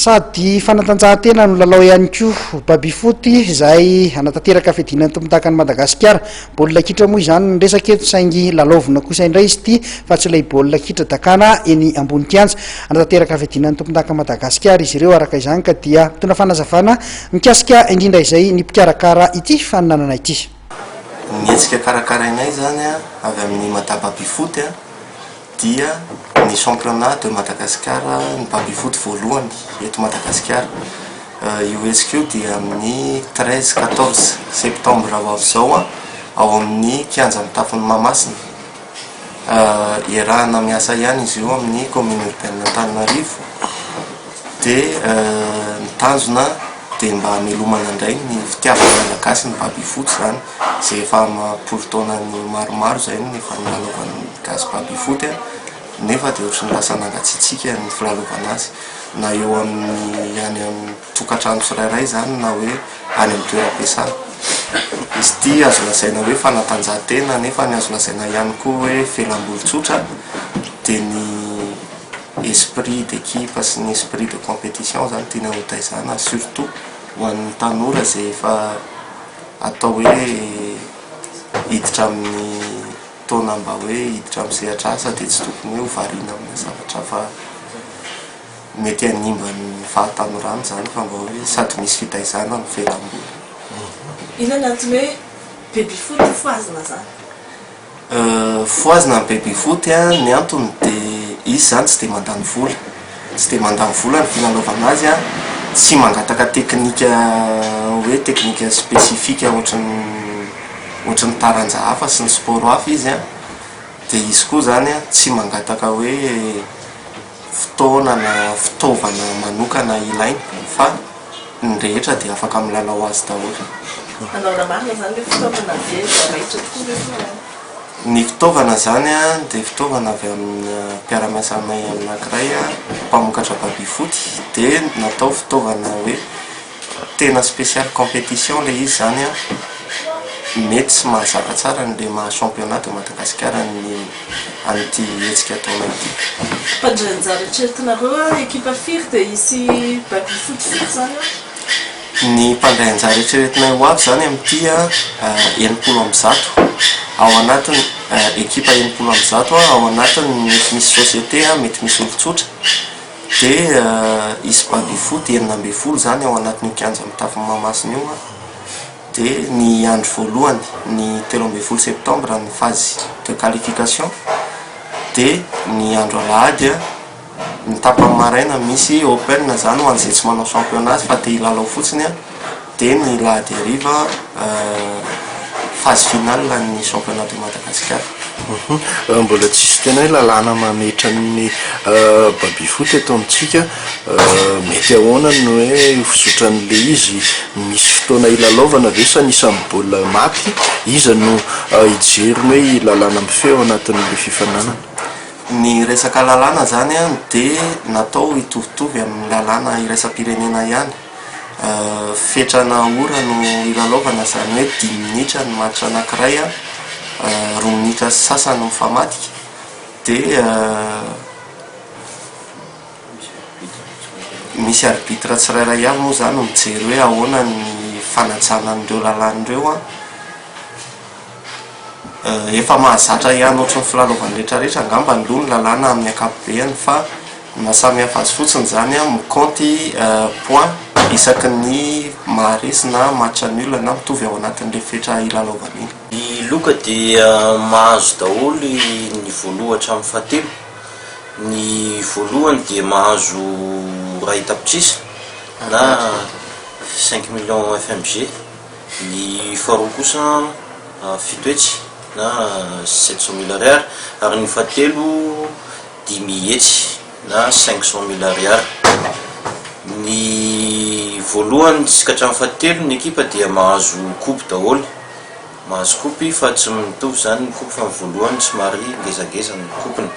sady fanatanjahantena no lalao ihany koa baby foty izay anatanteraka fidinany tompon-takany Madagasikara. Baolina kitra moa izany ny resaka eto saingy lalaovina kosa indray izy ity fa tsy ilay baolina kitra dakana eny ambony kianja. Anatanteraka fidinany tompon-takany Madagasikara izy ireo, araka izany ka dia mitondra fanazavana mikasika indrindra izay ny mpikarakara ity faninanana ity. Ny etsika karakarainay zany avy amin'ny mata baby foty dia ny championnat de Madagascar ny baby foty voalohany eto Madagasikara. Io hetsika io dia amin'ny 13-14 septembre ho avy zao ao amin'ny kianja mitafy ny Mahamasina. Iarahana miasa ihany izy io amin'ny commune urbaine Antananarivo. Dia ny tanjona dia mba hamelomana indray ny fitiavana malagasy ny baby foty zany, izay efa mamporotaonany maromaro zay ny efa nilalaovan'ny gasy baby foty nefa dia ohatrany lasa nangatsiatsika ny filalaovana azy, na eo amin'ny any amin'ny tokantrano tsirairay zany na hoe any amin'ny toeram-piasana. Izy ity azo lazaina hoe fanatanjahantena nefa ny azo lazaina ihany koa hoe fialamboly-tsotra, dia ny esprit d'équipe sy ny esprit de compétition zany tiana hotaizana, surtout ho an'ny tanora izay efa atao hoe hiditra amin'ny taona mba hoe hiditra amin'ny sehatra asa, dia tsy tokony hoe ho variana amin'ny zavatra fa mety hanimba ny fahatanorana zany, fa mba hoe sady misy fitaizana ny fialamboly. Inona antony hoe baby foty foazina zany? Foazina ny baby foty ny antony dia izy zany tsy dia mandany vola, tsy dia mandany vola ny filalaovana azy tsy mangataka teknika hoe teknika spesifika ohatran'ny taranja hafa sy ny sport hafa izy dia izy koa zany tsy mangataka hoe fotoana na fitaovana manokana ilaina, fa ny rehetra dia afaka milalao azy daholo. Anaona marina zany hoe fitaovana be raitra tokoa rehefa? Ny fitaovana zany dia fitaovana avy amin'ny mpiara-miasa anay anankiray mpamokatra baby foty, dia natao fitaovana hoe tena spécial compétition le izy zany mety sy mahazaka tsara n'le maha championnat de Madagascar an'ity hetsika ataonay ity. Mpandrenjara eritreretinareo ekipa firy dia hisy baby foty firy zany? Ny mpandray anjara eritreretinay ho avy zany amin'ity 90 ao anatiny ekipa 90 ao anatiny mety misy société mety misy olo-tsotra, dia isy baby foty 90 zany ao anatin'ny kianja mitafy ny Mahamasina io. Dia ny andro voalohany ny 13 septembre ny phase de qualification, dia ny andro alahady ny tapany maraina misy open zany ho an'izay tsy manao championnat fa dia hilalao fotsiny, dia ny lahady hariva phase finale ny championnat de Madagascar. Mbola tsisy tena hoe lalàna mametra ny baby foty eto amintsika, mety ahoana no hoe fisotran'le izy misy fotoana ilalaovana ve sa nisan'ny baolina maty iza no hijeriny hoe lalàna mifeo anatin'le fifananana? Ny resaka lalàna zany dia natao hitovitovy amin'ny lalàna iraisam-pirenena ihany. Fetrana ora no ilalaovana zany hoe 10 minitra ny match anankiray, 2 minitra sy sasany mifamatika, dia misy arbitre tsirairay avy moa zany mijery hoe ahoana ny fanatsanan'ireo lalàn'ireo. Efa mahazatra ihany ohatran'ny filalaovan'ny rehetrarehetra angamba ny loha ny lalàna amin'ny ankapobeny, fa mahasamihafa azy fotsiny zany mikaonty point isaky ny maharesy na match nul na mitovy ao anatin'le fetra ilalaovana iny. Ny loka dia mahazo daholo ny voaloha hatramin'ny fahatelo. Ny voalohany dia mahazo ray tapitrisa na 5 millions FMG, ny faharoa kosa fito hetsy na 700 000 ariary, ary ny fahatelo 10 hetsy na 500 000 ariary. Ny voalohany jusqu'à hatramin'ny fahatelo ny ekipa dia mahazo coupe daholo, mahazo coupe fa tsy mitovy zany ny coupe fa ny voalohany somary ngezangeza ny coupeny.